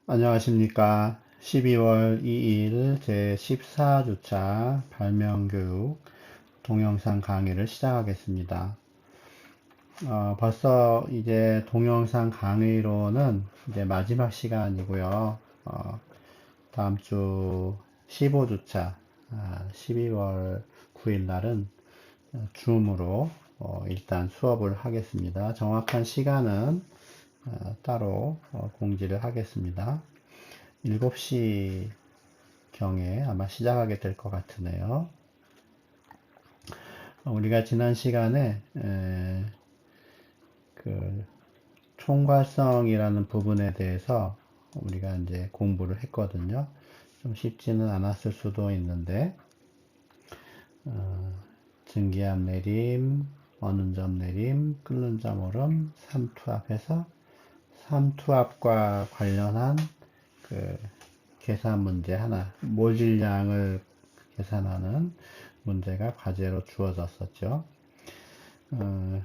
안녕하십니까. 12월 2일 제14주차 발명교육 동영상 강의를 시작하겠습니다. 벌써 이제 동영상 강의로는 이제 마지막 시간이고요. 다음 주 15주차 12월 9일 날은 줌으로 일단 수업을 하겠습니다. 정확한 시간은 따로 공지를 하겠습니다. 7시 경에 아마 시작하게 될 것 같으네요. 우리가 지난 시간에 그 총괄성이라는 부분에 대해서 우리가 이제 공부를 했거든요. 좀 쉽지는 않았을 수도 있는데 증기압 내림, 어는 점 내림, 끓는 점 오름, 삼투압해서 삼투압과 관련한 그 계산 문제 하나, 모질량을 계산하는 문제가 과제로 주어졌었죠.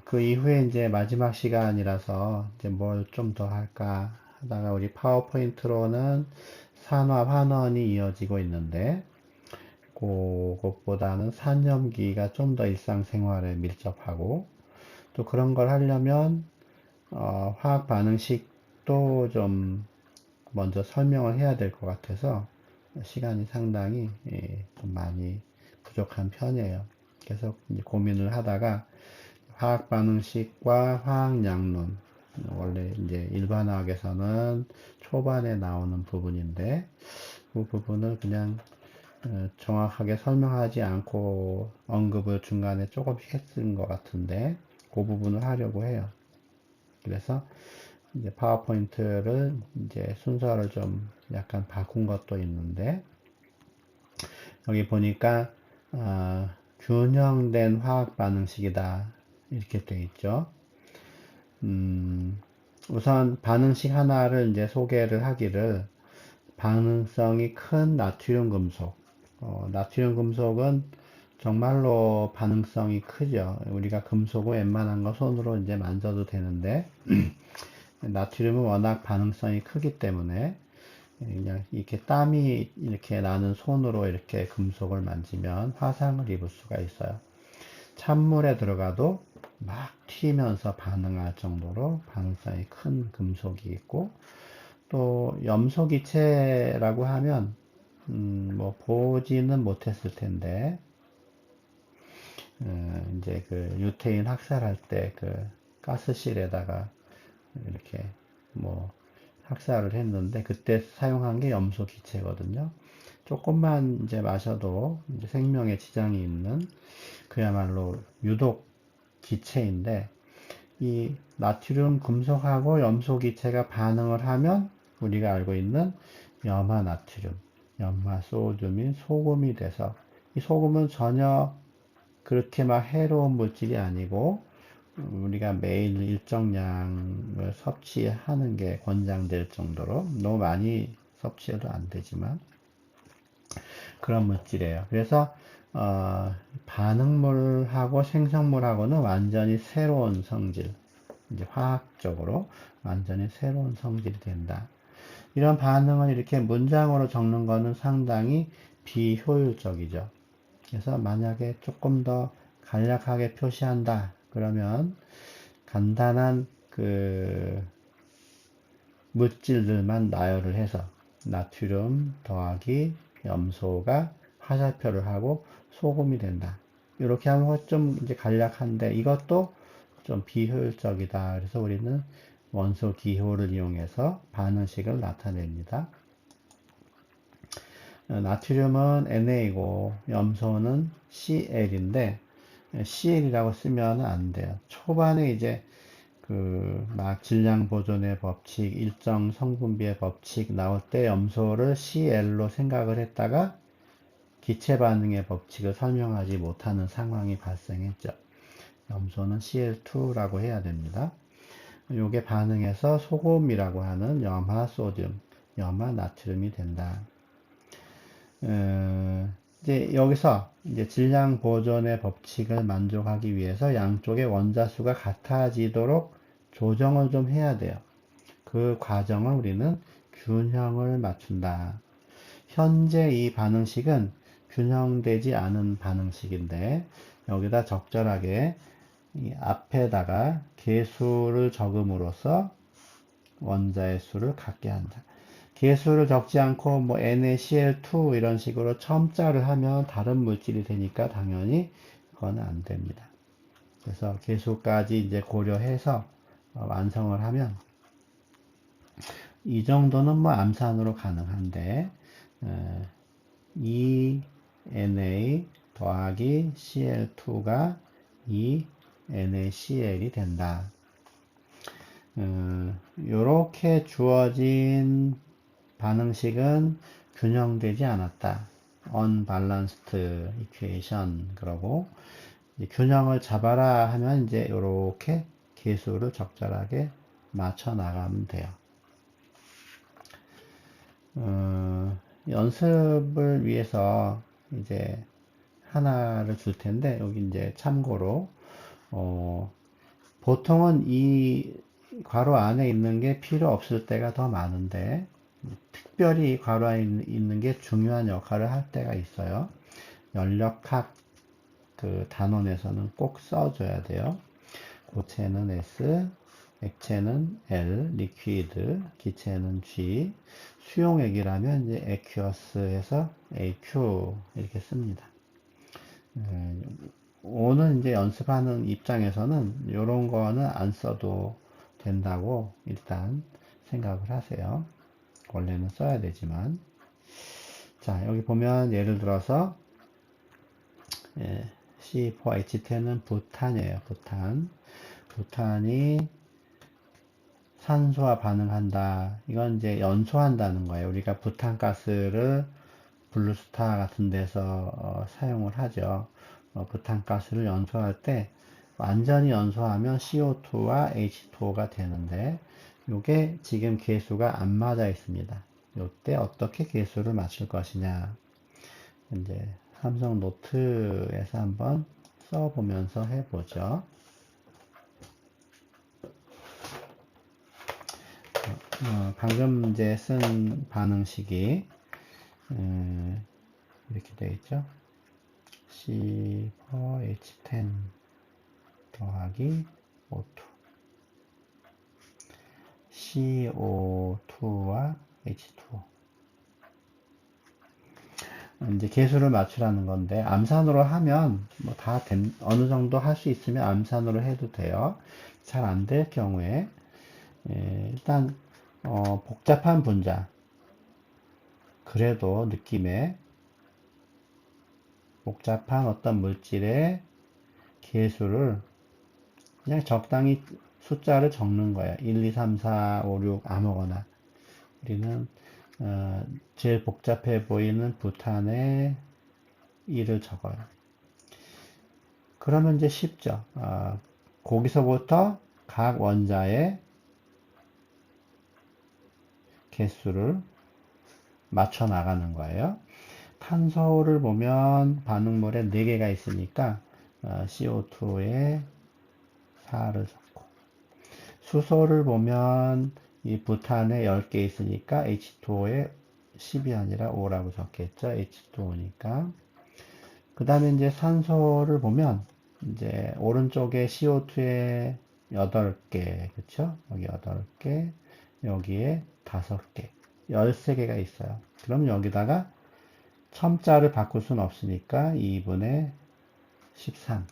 그 이후에 이제 마지막 시간이라서 이제 뭘 좀 더 할까 하다가 우리 파워포인트로는 산화 환원이 이어지고 있는데 그것보다는 산염기가 좀 더 일상생활에 밀접하고 또 그런 걸 하려면 화학 반응식도 좀 먼저 설명을 해야 될 것 같아서 시간이 상당히 좀 많이 부족한 편이에요. 계속 이제 고민을 하다가 화학 반응식과 화학 양론, 원래 이제 일반화학에서는 초반에 나오는 부분인데 그 부분을 그냥 정확하게 설명하지 않고 언급을 중간에 조금씩 했은 것 같은데 그 부분을 하려고 해요. 그래서 이제 파워포인트를 이제 순서를 좀 약간 바꾼 것도 있는데 여기 보니까 균형된 화학 반응식이다 이렇게 되어 있죠. 우선 반응식 하나를 이제 소개를 하기를 반응성이 큰 나트륨 금속. 나트륨 금속은 정말로 반응성이 크죠. 우리가 금속은 웬만한 거 손으로 이제 만져도 되는데 나트륨은 워낙 반응성이 크기 때문에 그냥 이렇게 땀이 이렇게 나는 손으로 이렇게 금속을 만지면 화상을 입을 수가 있어요. 찬물에 들어가도 막 튀면서 반응할 정도로 반응성이 큰 금속이 있고 또 염소기체라고 하면 뭐 보지는 못했을 텐데 이제 그 유태인 학살할 때 그 가스실에다가 이렇게 뭐 학살을 했는데 그때 사용한 게 염소 기체거든요. 조금만 이제 마셔도 이제 생명에 지장이 있는 그야말로 유독 기체인데 이 나트륨 금속하고 염소 기체가 반응을 하면 우리가 알고 있는 염화 나트륨, 염화 소듐이 소금이 돼서 이 소금은 전혀 그렇게 막 해로운 물질이 아니고 우리가 매일 일정량을 섭취하는 게 권장될 정도로 너무 많이 섭취해도 안 되지만 그런 물질이에요. 그래서 반응물하고 생성물하고는 완전히 새로운 성질, 이제 화학적으로 완전히 새로운 성질이 된다. 이런 반응을 이렇게 문장으로 적는 거는 상당히 비효율적이죠. 그래서 만약에 조금 더 간략하게 표시한다. 그러면 간단한 그 물질들만 나열을 해서 나트륨 더하기 염소가 화살표를 하고 소금이 된다. 이렇게 하면 좀 이제 간략한데 이것도 좀 비효율적이다. 그래서 우리는 원소 기호를 이용해서 반응식을 나타냅니다. 나트륨은 NA고 염소는 CL인데 CL이라고 쓰면 안 돼요. 초반에 이제 그 막 질량 보존의 법칙, 일정 성분비의 법칙 나올 때 염소를 CL로 생각을 했다가 기체 반응의 법칙을 설명하지 못하는 상황이 발생했죠. 염소는 CL2라고 해야 됩니다. 요게 반응해서 소금이라고 하는 염화 소듐, 염화 나트륨이 된다. 이제 여기서 이제 질량 보존의 법칙을 만족하기 위해서 양쪽의 원자수가 같아지도록 조정을 좀 해야 돼요. 그 과정을 우리는 균형을 맞춘다. 현재 이 반응식은 균형되지 않은 반응식인데 여기다 적절하게 이 앞에다가 개수를 적음으로써 원자의 수를 같게 한다. 개수를 적지 않고 뭐 NaCl2 이런 식으로 첨자를 하면 다른 물질이 되니까 당연히 그거는 안 됩니다. 그래서 개수까지 이제 고려해서 완성을 하면 이 정도는 뭐 암산으로 가능한데 2Na 더하기 Cl2가 2NaCl이 된다. 이렇게 주어진 반응식은 균형되지 않았다. unbalanced equation. 그러고 균형을 잡아라 하면 이제 이렇게 개수를 적절하게 맞춰 나가면 돼요. 연습을 위해서 이제 하나를 줄 텐데 여기 이제 참고로 보통은 이 괄호 안에 있는 게 필요 없을 때가 더 많은데 특별히 괄호 안에 있는 게 중요한 역할을 할 때가 있어요. 연력학 그 단원에서는 꼭 써줘야 돼요. 고체는 S, 액체는 L, 리퀴드, 기체는 G, 수용액이라면 이제 aqueous에서 AQ 이렇게 씁니다. 오늘 이제 연습하는 입장에서는 이런 거는 안 써도 된다고 일단 생각을 하세요. 원래는 써야 되지만. 자, 여기 보면 예를 들어서 C4H10은 부탄이에요. 부탄이 산소와 반응한다. 이건 이제 연소한다는 거예요. 우리가 부탄가스를 블루스타 같은 데서 사용을 하죠. 부탄가스를 연소할 때 완전히 연소하면 CO2와 H2O가 되는데 이게 지금 개수가 안 맞아 있습니다. 이때 어떻게 개수를 맞출 것이냐. 이제 삼성 노트에서 한번 써보면서 해보죠. 방금 이제 쓴 반응식이 이렇게 되어 있죠. C4H10 더하기 O2 CO2와 H2O 이제 개수를 맞추라는 건데 암산으로 하면 뭐 다 어느 정도 할 수 있으면 암산으로 해도 돼요. 잘 안 될 경우에 일단 복잡한 분자 그래도 느낌에 복잡한 어떤 물질의 개수를 그냥 적당히 숫자를 적는 거예요. 1, 2, 3, 4, 5, 6 아무거나. 우리는 제일 복잡해 보이는 부탄의 1을 적어요. 그러면 이제 쉽죠. 거기서부터 각 원자의 개수를 맞춰 나가는 거예요. 탄소를 보면 반응물에 4개가 있으니까 CO2에 4를 적고 수소를 보면 이 부탄에 10개 있으니까 H2O에 10이 아니라 5라고 적겠죠. H2O니까. 그 다음에 이제 산소를 보면 이제 오른쪽에 CO2에 8개, 그쵸? 여기 8개, 여기에 5개, 13개가 있어요. 그럼 여기다가 첨자를 바꿀 수는 없으니까 2분의 13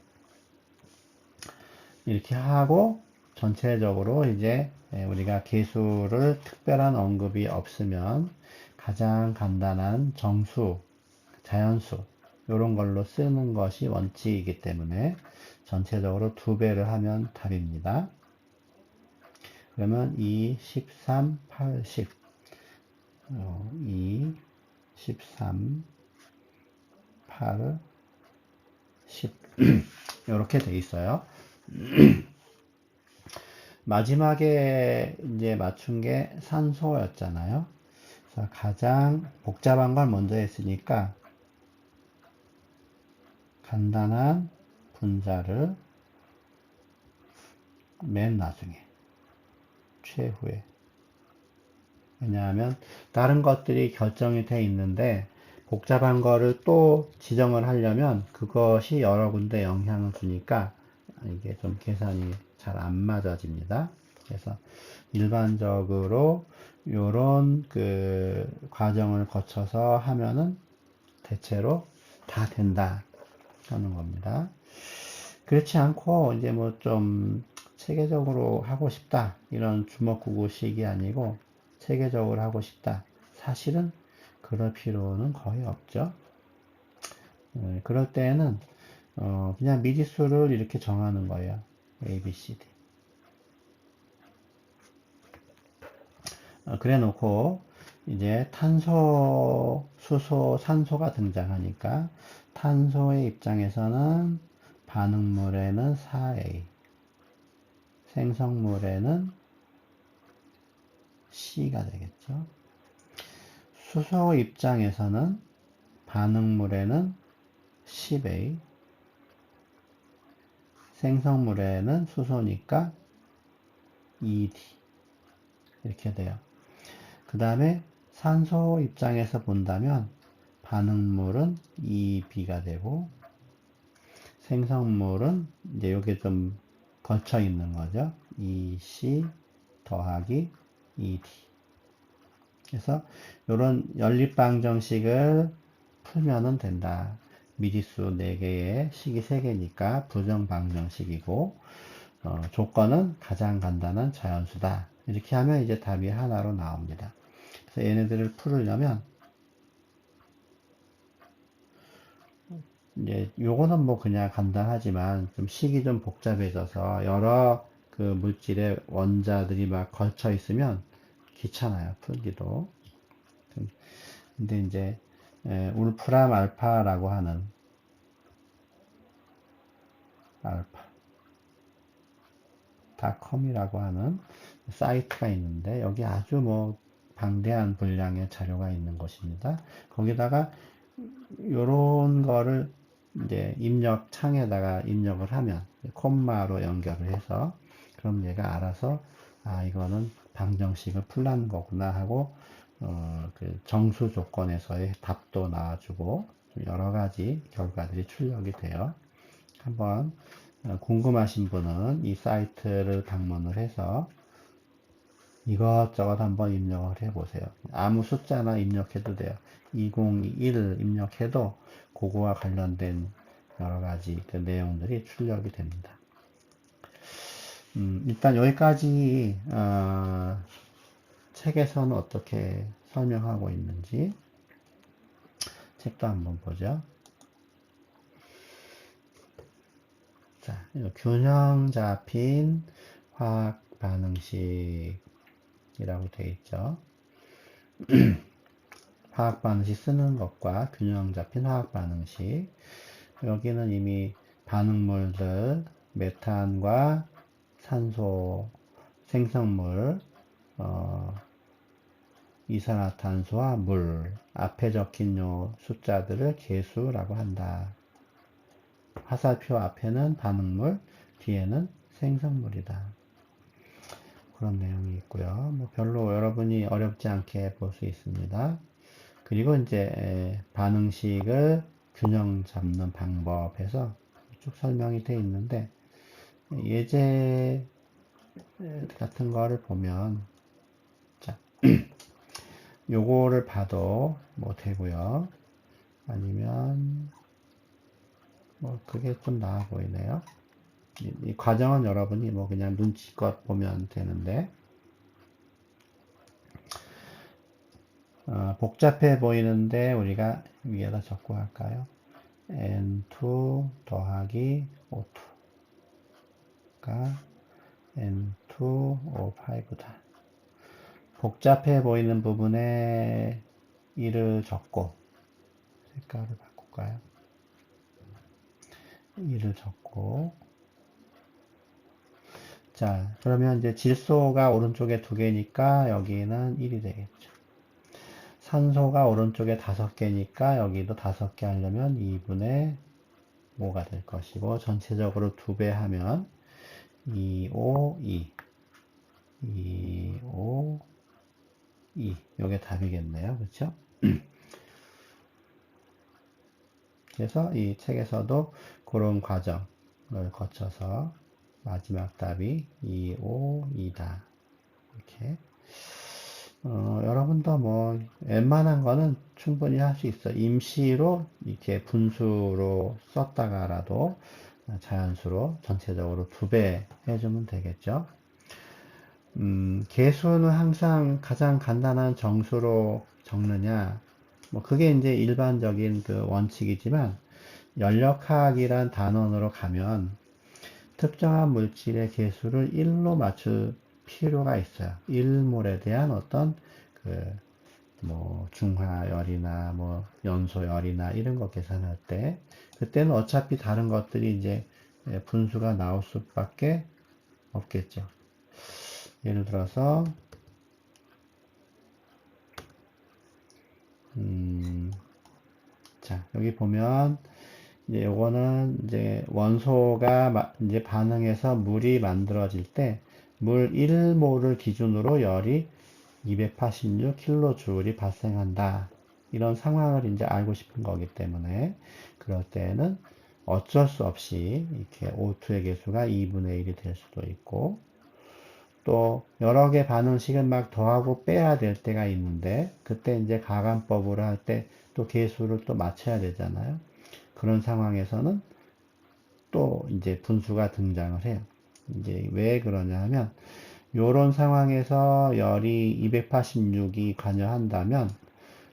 이렇게 하고 전체적으로 이제 우리가 개수를 특별한 언급이 없으면 가장 간단한 정수, 자연수 이런 걸로 쓰는 것이 원칙이기 때문에 전체적으로 2배를 하면 답입니다. 그러면 2, 13, 8, 10 2, 13, 8, 10 이렇게 돼 있어요. 마지막에 이제 맞춘 게 산소였잖아요. 그래서 가장 복잡한 걸 먼저 했으니까 간단한 분자를 맨 나중에 최후에 왜냐하면 다른 것들이 결정이 돼 있는데 복잡한 거를 또 지정을 하려면 그것이 여러 군데 영향을 주니까 이게 좀 계산이 잘 안 맞아집니다. 그래서 일반적으로 요런 그 과정을 거쳐서 하면은 대체로 다 된다 하는 겁니다. 그렇지 않고 이제 뭐 좀 체계적으로 하고 싶다 이런 주먹구구식이 아니고 체계적으로 하고 싶다, 사실은 그럴 필요는 거의 없죠. 그럴 때에는 그냥 미지수를 이렇게 정하는 거예요. A, B, C, D. 그래 놓고 이제 탄소, 수소, 산소가 등장하니까 탄소의 입장에서는 반응물에는 4A, 생성물에는 C가 되겠죠. 수소 입장에서는 반응물에는 10A, 생성물에는 수소니까 2D 이렇게 돼요. 그 다음에 산소 입장에서 본다면 반응물은 2B가 되고 생성물은 이제 요게 좀 걸쳐 있는 거죠. 2C 더하기 2D. 그래서 요런 연립방정식을 풀면은 된다. 미지수 4개에 식이 3개니까 부정방정식이고 조건은 가장 간단한 자연수다. 이렇게 하면 이제 답이 하나로 나옵니다. 그래서 얘네들을 풀으려면 이제 요거는 뭐 그냥 간단하지만 좀 식이 좀 복잡해져서 여러 그 물질의 원자들이 막 걸쳐 있으면 귀찮아요, 풀기도. 근데 이제 울프람 알파라고 하는 알파 닷컴이라고 하는 사이트가 있는데 여기 아주 뭐 방대한 분량의 자료가 있는 곳입니다. 거기다가 요런 거를 이제 입력 창에다가 입력을 하면 콤마로 연결을 해서 그럼 얘가 알아서 아 이거는 방정식을 풀라는 거구나 하고 그 정수 조건에서의 답도 나와주고 여러 가지 결과들이 출력이 돼요. 한번 궁금하신 분은 이 사이트를 방문을 해서 이것저것 한번 입력을 해 보세요. 아무 숫자나 입력해도 돼요. 2021 입력해도 그거와 관련된 여러 가지 그 내용들이 출력이 됩니다. 일단 여기까지 책에서는 어떻게 설명하고 있는지 책도 한번 보죠. 자, 균형 잡힌 화학 반응식이라고 되어 있죠. 화학 반응식 쓰는 것과 균형 잡힌 화학 반응식. 여기는 이미 반응물들, 메탄과 산소, 생성물, 이산화탄소와 물, 앞에 적힌 요 숫자들을 계수라고 한다. 화살표 앞에는 반응물, 뒤에는 생성물이다. 그런 내용이 있고요. 뭐 별로 여러분이 어렵지 않게 볼 수 있습니다. 그리고 이제 반응식을 균형 잡는 방법에서 쭉 설명이 되어 있는데 예제 같은 거를 보면 자 요거를 봐도 뭐 되고요. 아니면 뭐 그게 좀 나아 보이네요. 이 과정은 여러분이 뭐 그냥 눈치껏 보면 되는데 복잡해 보이는데 우리가 위에다 적고 할까요? N2 더하기 O2가 N2O5다. 복잡해 보이는 부분에 1을 적고 색깔을 바꿀까요? 1을 적고 자 그러면 이제 질소가 오른쪽에 2개니까 여기는 1이 되겠죠. 산소가 오른쪽에 5개니까 여기도 5개 하려면 2분의 5가 될 것이고 전체적으로 2배 하면 2, 5, 2 2, 5, 2. 요게 답이겠네요. 그렇죠? 그래서 이 책에서도 그런 과정을 거쳐서 마지막 답이 2, 5, 2다. 이렇게. 여러분도 뭐 웬만한 거는 충분히 할 수 있어. 임시로 이렇게 분수로 썼다가라도 자연수로 전체적으로 2배 해주면 되겠죠. 개수는 항상 가장 간단한 정수로 적느냐, 뭐 그게 이제 일반적인 그 원칙이지만 연력학이란 단원으로 가면 특정한 물질의 개수를 1로 맞출 필요가 있어요. 1몰에 대한 어떤 그 뭐 중화열이나 뭐 연소열이나 이런 거 계산할 때 그때는 어차피 다른 것들이 이제 분수가 나올 수밖에 없겠죠. 예를 들어서 자 여기 보면 이제 요거는 이제 원소가 이제 반응해서 물이 만들어질 때 물 1몰을 기준으로 열이 286kJ이 발생한다. 이런 상황을 이제 알고 싶은 거기 때문에 그럴 때는 어쩔 수 없이 이렇게 O2의 개수가 2분의 1이 될 수도 있고 또 여러 개 반응식을 막 더하고 빼야 될 때가 있는데 그때 이제 가감법으로 할 때 또 개수를 또 맞춰야 되잖아요. 그런 상황에서는 또 이제 분수가 등장을 해요. 이제 왜 그러냐 하면 요런 상황에서 열이 286이 관여한다면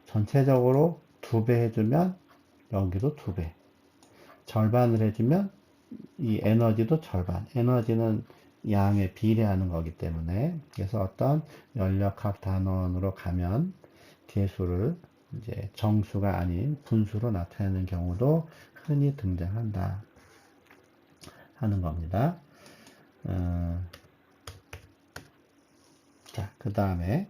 전체적으로 2배 해주면 여기도 2배 절반을 해주면 이 에너지도 절반 에너지는 양에 비례하는 거기 때문에 그래서 어떤 연력학 단원으로 가면 개수를 이제 정수가 아닌 분수로 나타내는 경우도 흔히 등장한다 하는 겁니다. 자, 그 다음에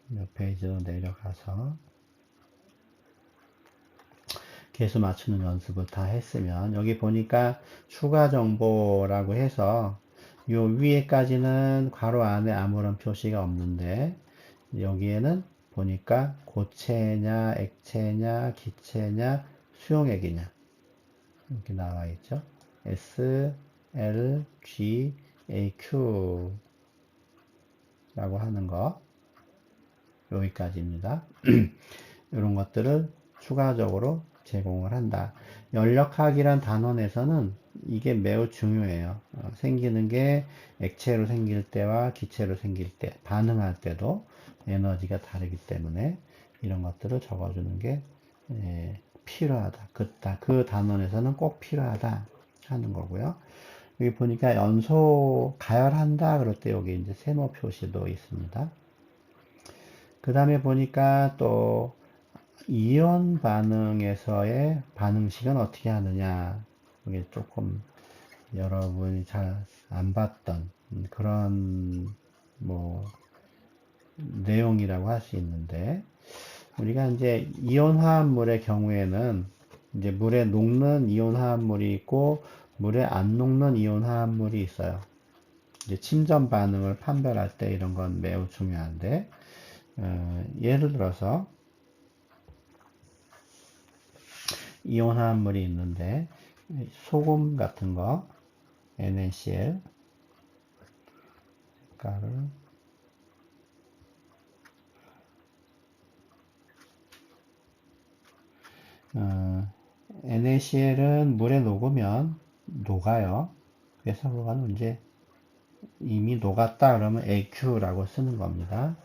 몇 페이지로 내려가서 개수 맞추는 연습을 다 했으면 여기 보니까 추가 정보라고 해서 요 위에까지는 괄호 안에 아무런 표시가 없는데 여기에는 보니까 고체냐 액체냐 기체냐 수용액이냐 이렇게 나와 있죠. S, L, G, A, Q 라고 하는 거 여기까지입니다. 이런 것들을 추가적으로 제공을 한다. 연력학이란 단원에서는 이게 매우 중요해요. 생기는 게 액체로 생길 때와 기체로 생길 때, 반응할 때도 에너지가 다르기 때문에 이런 것들을 적어주는 게 필요하다. 그 단원에서는 꼭 필요하다 하는 거고요. 여기 보니까 연소 가열한다 그럴 때 여기 이제 세모 표시도 있습니다. 그 다음에 보니까 또 이온 반응에서의 반응식은 어떻게 하느냐 이게 조금 여러분이 잘 안 봤던 그런 뭐 내용이라고 할 수 있는데 우리가 이제 이온 화합물의 경우에는 이제 물에 녹는 이온 화합물이 있고 물에 안 녹는 이온 화합물이 있어요. 이제 침전 반응을 판별할 때 이런 건 매우 중요한데 예를 들어서 이온 화합물이 있는데 소금 같은 거 NaCl 색깔을 NaCl은 물에 녹으면 녹아요. 그래서 그거는 이제 이미 녹았다 그러면 AQ라고 쓰는 겁니다.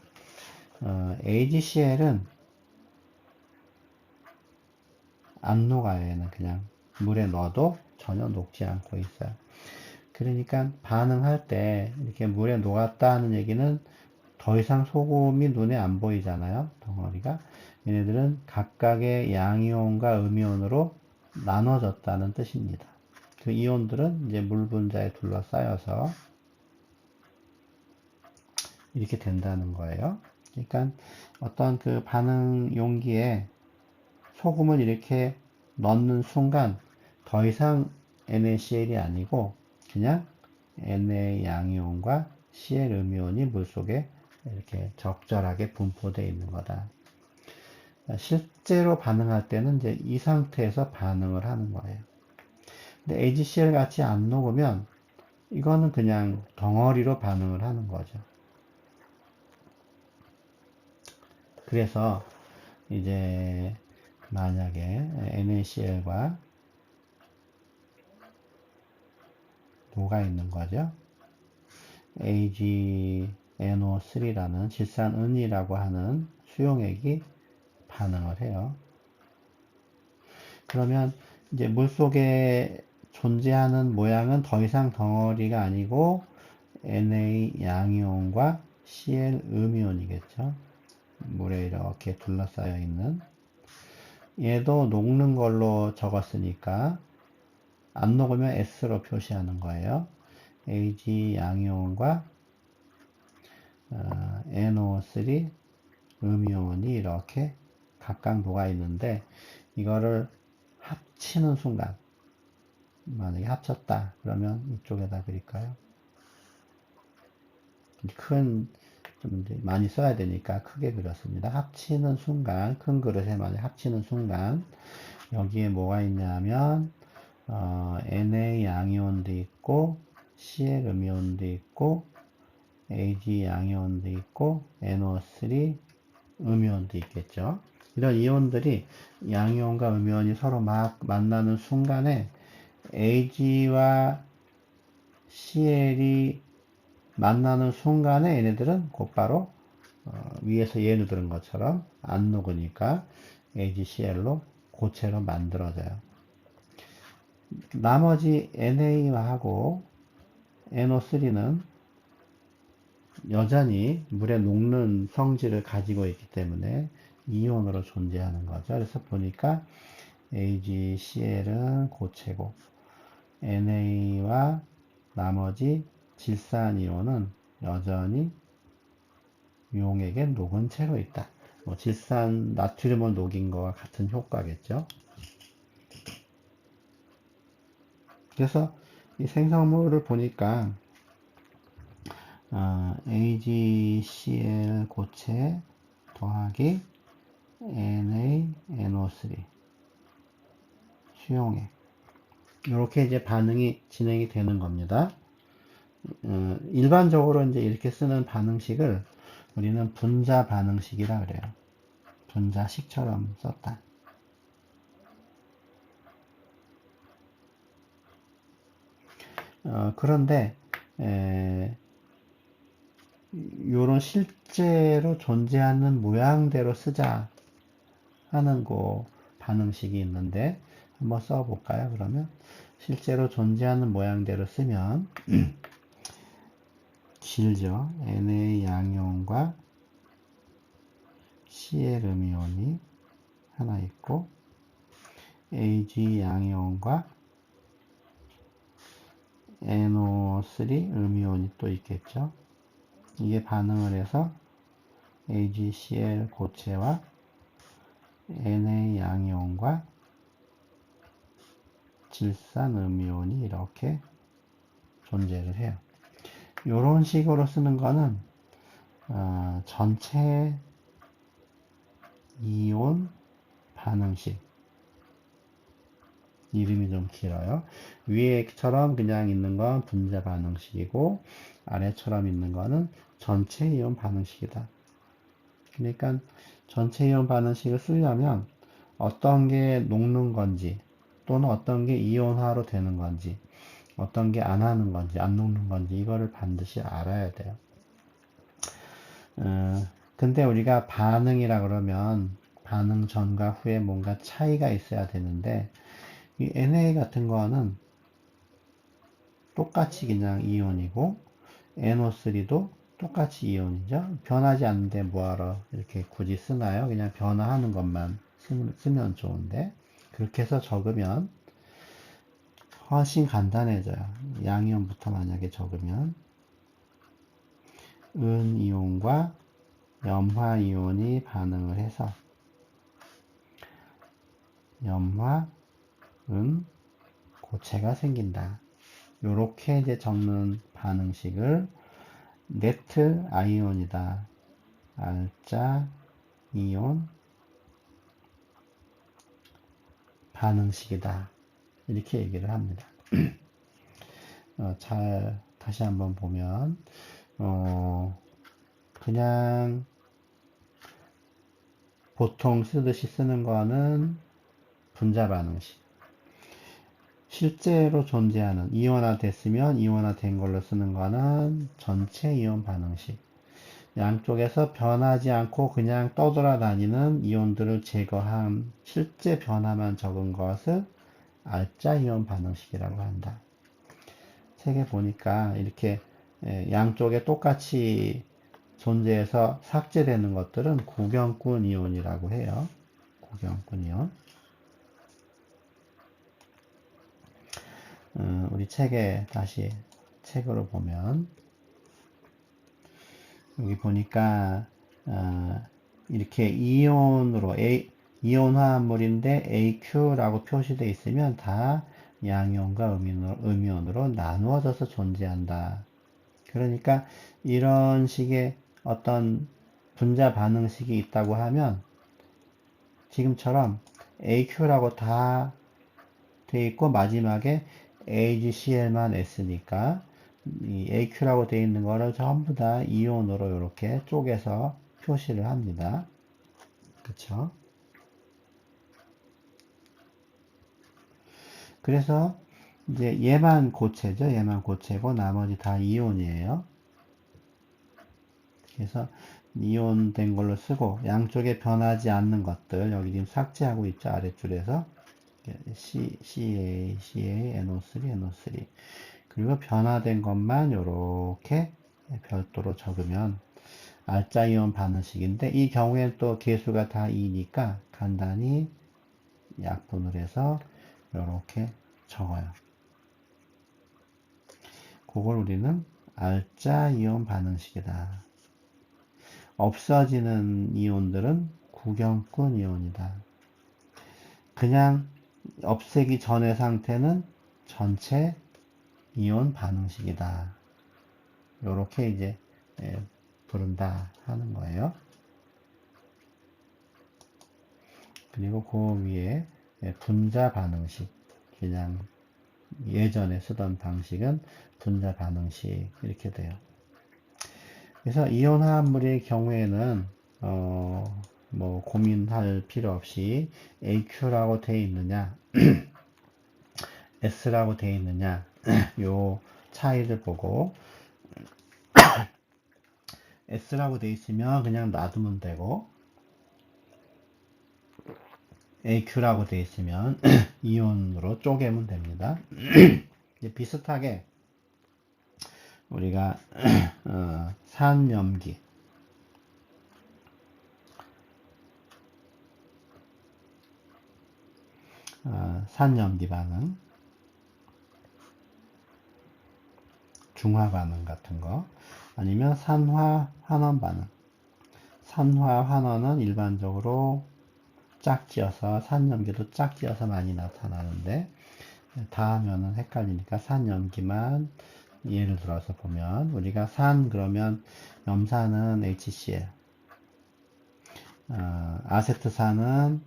AgCl은 안 녹아요. 얘는 그냥 물에 넣어도 전혀 녹지 않고 있어요. 그러니까 반응할 때 이렇게 물에 녹았다 하는 얘기는 더 이상 소금이 눈에 안 보이잖아요. 덩어리가. 얘네들은 각각의 양이온과 음이온으로 나눠졌다는 뜻입니다. 그 이온들은 이제 물 분자에 둘러싸여서 이렇게 된다는 거예요. 그러니까 어떤 그 반응 용기에 소금을 이렇게 넣는 순간 더 이상 NaCl이 아니고 그냥 Na 양이온과 Cl 음이온이 물 속에 이렇게 적절하게 분포되어 있는 거다. 실제로 반응할 때는 이제 이 상태에서 반응을 하는 거예요. 근데 AgCl 같이 안 녹으면 이거는 그냥 덩어리로 반응을 하는 거죠. 그래서 이제 만약에 NaCl과 뭐가 있는 거죠? AgNO3라는 질산은이라고 하는 수용액이 반응을 해요. 그러면 이제 물 속에 존재하는 모양은 더 이상 덩어리가 아니고 Na 양이온과 Cl 음이온이겠죠. 물에 이렇게 둘러싸여 있는. 얘도 녹는 걸로 적었으니까 안 녹으면 S로 표시하는 거예요. Ag 양이온과 NO3 음이온이 이렇게 각각 녹아 있는데 이거를 합치는 순간 만약에 합쳤다 그러면 이쪽에다 그릴까요? 좀 이제 많이 써야 되니까 크게 그렸습니다. 합치는 순간 큰 그릇에 만약 합치는 순간 여기에 뭐가 있냐면 Na 양이온도 있고 Cl 음이온도 있고 Ag 양이온도 있고 NO3 음이온도 있겠죠. 이런 이온들이 양이온과 음이온이 서로 막 만나는 순간에 Ag와 CL이 만나는 순간에 얘네들은 곧바로 위에서 예를 들은 것처럼 안 녹으니까 AgCl로 고체로 만들어져요. 나머지 NA하고 NO3는 여전히 물에 녹는 성질을 가지고 있기 때문에 이온으로 존재하는 거죠. 그래서 보니까 AgCl은 고체고 NA와 나머지 질산이온은 여전히 용액에 녹은 채로 있다. 뭐 질산 나트륨을 녹인 거와 같은 효과겠죠. 그래서 이 생성물을 보니까 AgCl 고체 더하기 NaNO3 수용액 이렇게 이제 반응이 진행이 되는 겁니다. 일반적으로 이제 이렇게 쓰는 반응식을 우리는 분자 반응식이라 그래요. 분자식처럼 썼다. 그런데 요런 실제로 존재하는 모양대로 쓰자 하는 거 반응식이 있는데 한번 써볼까요? 그러면 실제로 존재하는 모양대로 쓰면 길죠. Na 양이온과 Cl 음이온이 하나 있고 Ag 양이온과 NO3 음이온이 또 있겠죠. 이게 반응을 해서 AgCl 고체와 Na 양이온과 질산 음이온이 이렇게 존재를 해요. 이런 식으로 쓰는 거는 전체 이온 반응식 이름이 좀 길어요. 위에처럼 그냥 있는 건 분자 반응식이고 아래처럼 있는 거는 전체 이온 반응식이다. 그러니까 전체 이온 반응식을 쓰려면 어떤 게 녹는 건지 또는 어떤 게 이온화로 되는 건지 어떤 게 안 하는 건지 안 녹는 건지 이거를 반드시 알아야 돼요. 근데 우리가 반응이라 그러면 반응 전과 후에 뭔가 차이가 있어야 되는데 이 Na 같은 거는 똑같이 그냥 이온이고 NO3도 똑같이 이온이죠. 변하지 않는데 뭐하러 이렇게 굳이 쓰나요? 그냥 변화하는 것만 쓰면 좋은데 그렇게 해서 적으면 훨씬 간단해져요. 양이온부터 만약에 적으면 은이온과 염화이온이 반응을 해서 염화, 은, 고체가 생긴다. 요렇게 이제 적는 반응식을 네트 아이온이다. 알짜 이온 반응식이다. 이렇게 얘기를 합니다. 다시 한번 보면, 그냥 보통 쓰듯이 쓰는 거는 분자 반응식. 실제로 존재하는 이온화 됐으면 이온화 된 걸로 쓰는 거는 전체 이온 반응식. 양쪽에서 변하지 않고 그냥 떠돌아다니는 이온들을 제거한 실제 변화만 적은 것을 알짜 이온 반응식이라고 한다. 책에 보니까 이렇게 양쪽에 똑같이 존재해서 삭제되는 것들은 구경꾼 이온이라고 해요. 구경꾼 이온. 우리 책에 다시 책으로 보면 여기 보니까 이렇게 이온으로 이온 화합물인데 AQ라고 표시되어 있으면 다 양이온과 음이온으로 나누어져서 존재한다. 그러니까 이런 식의 어떤 분자 반응식이 있다고 하면 지금처럼 AQ라고 다 돼 있고 마지막에 AgCl만 S니까 이 AQ라고 되어 있는 거를 전부 다 이온으로 이렇게 쪼개서 표시를 합니다. 그쵸? 그래서 이제 얘만 고체죠. 얘만 고체고 나머지 다 이온이에요. 그래서 이온 된 걸로 쓰고 양쪽에 변하지 않는 것들 여기 지금 삭제하고 있죠. 아랫줄에서 CA, NO3, NO3 그리고 변화된 것만 이렇게 별도로 적으면 알짜 이온 반응식인데 이 경우에는 또 개수가 다 2니까 간단히 약분을 해서 이렇게 적어요. 그걸 우리는 알짜 이온 반응식이다. 없어지는 이온들은 구경꾼 이온이다. 그냥 없애기 전의 상태는 전체 이온 반응식이다. 이렇게 이제 부른다 하는 거예요. 그리고 그 위에 분자 반응식, 그냥 예전에 쓰던 방식은 분자 반응식 이렇게 돼요. 그래서 이온 화합물의 경우에는 뭐 고민할 필요 없이 AQ라고 되어 있느냐 S라고 되어 있느냐 요 차이를 보고 S라고 되어 있으면 그냥 놔두면 되고 AQ라고 되어 있으면 이온으로 쪼개면 됩니다. 비슷하게 우리가 산염기 산염기 반응 중화 반응 같은 거 아니면 산화 환원 반응 산화 환원은 일반적으로 짝지어서 산염기도 짝지어서 많이 나타나는데 다 하면은 헷갈리니까 산염기만 예를 들어서 보면 우리가 산 그러면 염산은 HCl 아세트산은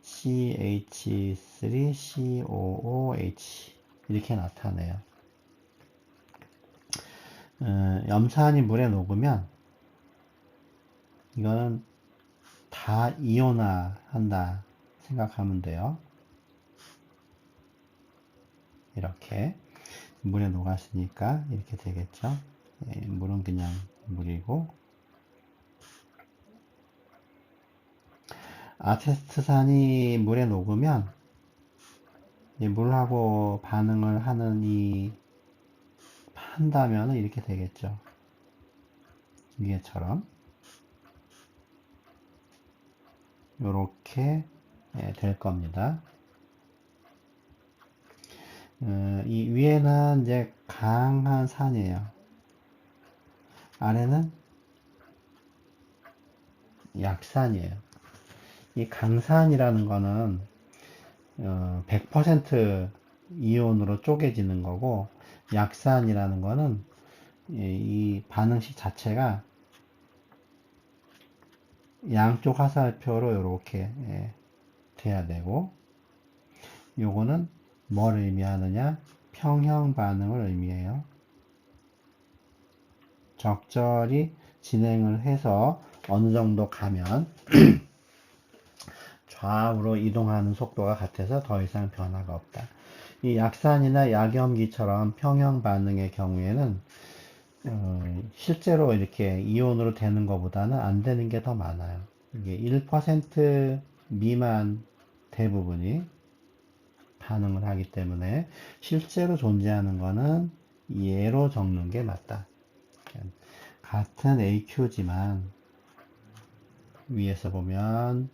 CH3COOH 이렇게 나타내요. 염산이 물에 녹으면 이거는 다 이온화 한다 생각하면 돼요. 이렇게 물에 녹았으니까 이렇게 되겠죠. 물은 그냥 물이고 아세트산이 물에 녹으면 물하고 반응을 한다면 이렇게 되겠죠. 위에처럼 이렇게 될 겁니다. 이 위에는 이제 강한 산이에요. 아래는 약산이에요. 이 강산이라는 거는 100% 이온으로 쪼개지는 거고 약산이라는 거는 이 반응식 자체가 양쪽 화살표로 이렇게 돼야 되고, 요거는 뭘 의미하느냐? 평형 반응을 의미해요. 적절히 진행을 해서 어느 정도 가면 좌우로 이동하는 속도가 같아서 더 이상 변화가 없다. 이 약산이나 약염기처럼 평형 반응의 경우에는 실제로 이렇게 이온으로 되는 것보다는 안 되는 게 더 많아요. 이게 1% 미만 대부분이 반응을 하기 때문에 실제로 존재하는 거는 얘로 적는 게 맞다. 같은 AQ지만 위에서 보면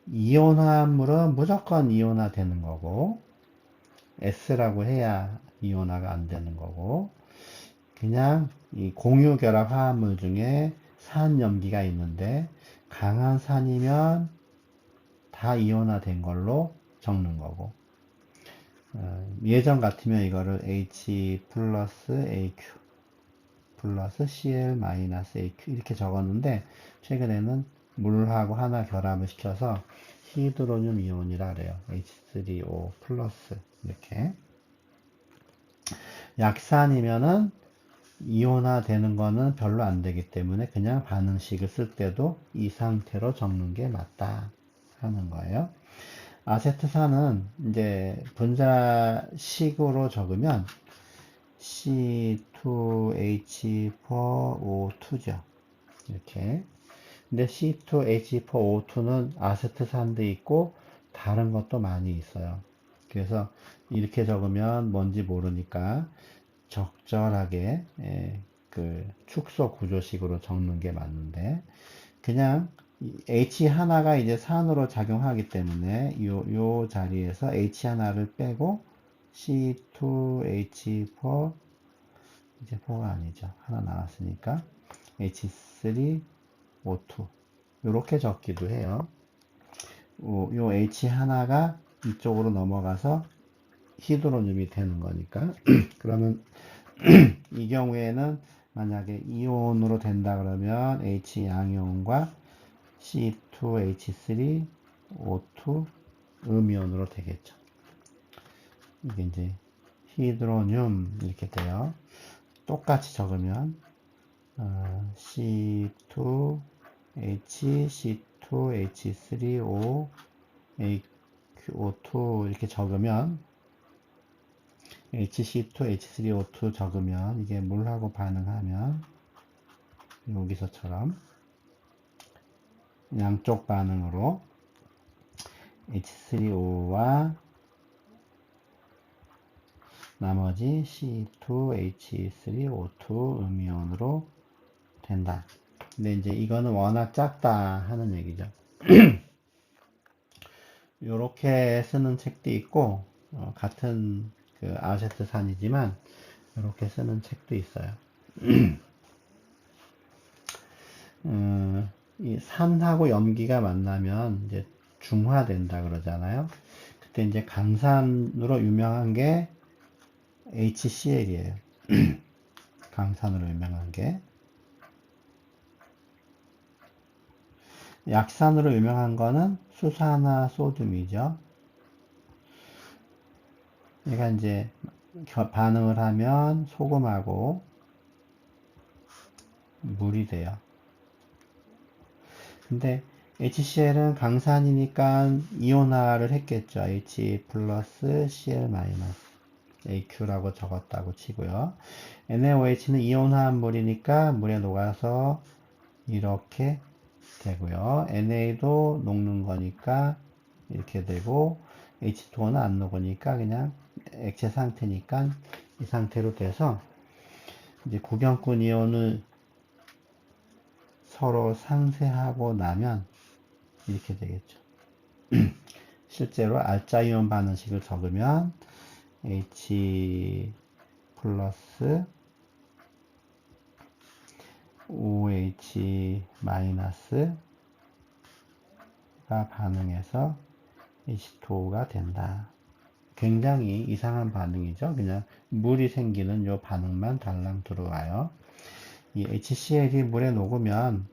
이온화물은 무조건 이온화 되는 거고 S라고 해야 이온화가 안 되는 거고, 그냥 이 공유 결합 화합물 중에 산 염기가 있는데 강한 산이면 다 이온화 된 걸로 적는 거고, 예전 같으면 이거를 H 플러스 AQ 플러스 Cl 마이너스 AQ 이렇게 적었는데, 최근에는 물하고 하나 결합을 시켜서 히드로늄 이온이라 그래요. H3O 플러스 이렇게. 약산이면은 이온화 되는 거는 별로 안 되기 때문에 그냥 반응식을 쓸 때도 이 상태로 적는 게 맞다 하는 거예요. 아세트산은 이제 분자식으로 적으면 C2H4O2죠. 이렇게. 근데 C2H4O2는 아세트산도 있고 다른 것도 많이 있어요. 그래서 이렇게 적으면 뭔지 모르니까 적절하게 그 축소 구조식으로 적는 게 맞는데, 그냥 H 하나가 이제 산으로 작용하기 때문에 요 자리에서 H 하나를 빼고 C2H4, 이제 4가 아니죠. 하나 나왔으니까 H3O2 이렇게 적기도 해요. 요 H 하나가 이쪽으로 넘어가서 히드로늄이 되는 거니까 그러면 이 경우에는 만약에 이온으로 된다 그러면 H 양이온과 C2H3O2 음이온으로 되겠죠. 이게 이제 히드로늄 이렇게 돼요. 똑같이 적으면 C2H, C2H3O, AQ2 이렇게 적으면 HC2, H3O2 적으면 이게 물하고 반응하면 여기서처럼 양쪽 반응으로 H3O와 나머지 C2H3O2 음이온으로 된다. 근데 이제 이거는 워낙 작다 하는 얘기죠. 이렇게 쓰는 책도 있고 같은 그 아세트산이지만 이렇게 쓰는 책도 있어요. 이 산하고 염기가 만나면 이제 중화된다 그러잖아요. 그때 이제 강산으로 유명한 게 HCl이에요. 강산으로 유명한 게. 약산으로 유명한 거는 수산화 소듐이죠. 얘가 이제 반응을 하면 소금하고 물이 돼요. 근데 HCl은 강산이니까 이온화를 했겠죠. H 플러스 Cl 마이너스 AQ라고 적었다고 치고요. NaOH는 이온화한 물이니까 물에 녹아서 이렇게 되고요. NA도 녹는 거니까 이렇게 되고, H2O는 안 녹으니까 그냥 액체 상태니까 이 상태로 돼서 이제 구경꾼 이온을 서로 상쇄하고 나면 이렇게 되겠죠. 실제로 알짜이온 반응식을 적으면 H 플러스 OH 마이너스가 반응해서 H2O가 된다. 굉장히 이상한 반응이죠. 그냥 물이 생기는 요 반응만 달랑 들어와요. 이 HCl이 물에 녹으면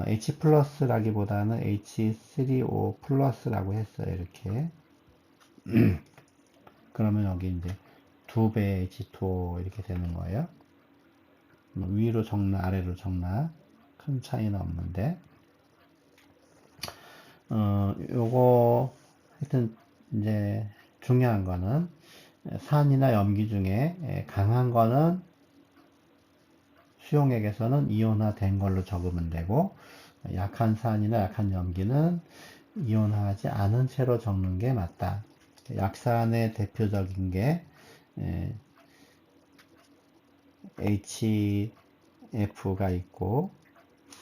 H 플러스라기보다는 H3O 플러스라고 했어요. 이렇게. 그러면 여기 이제 2배 H2O 이렇게 되는 거예요. 위로 적나 아래로 적나 큰 차이는 없는데 요거 하여튼 이제 중요한 거는 산이나 염기 중에 강한 거는 수용액에서는 이온화된 걸로 적으면 되고 약한 산이나 약한 염기는 이온화하지 않은 채로 적는 게 맞다. 약산의 대표적인 게 HF가 있고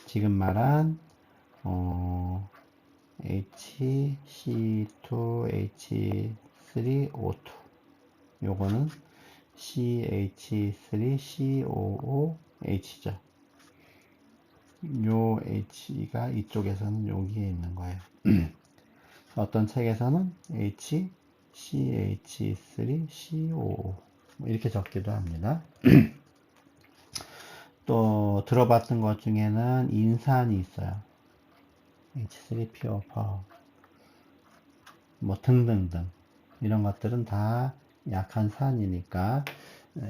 지금 말한 HC2H3O2 요거는 CH3COOH죠. 요 H가 이쪽에서는 여기에 있는 거예요. 어떤 책에서는 HCH3COO 이렇게 적기도 합니다. 또 들어봤던 것 중에는 인산이 있어요. H3PO4 뭐 등등등 이런 것들은 다 약한 산이니까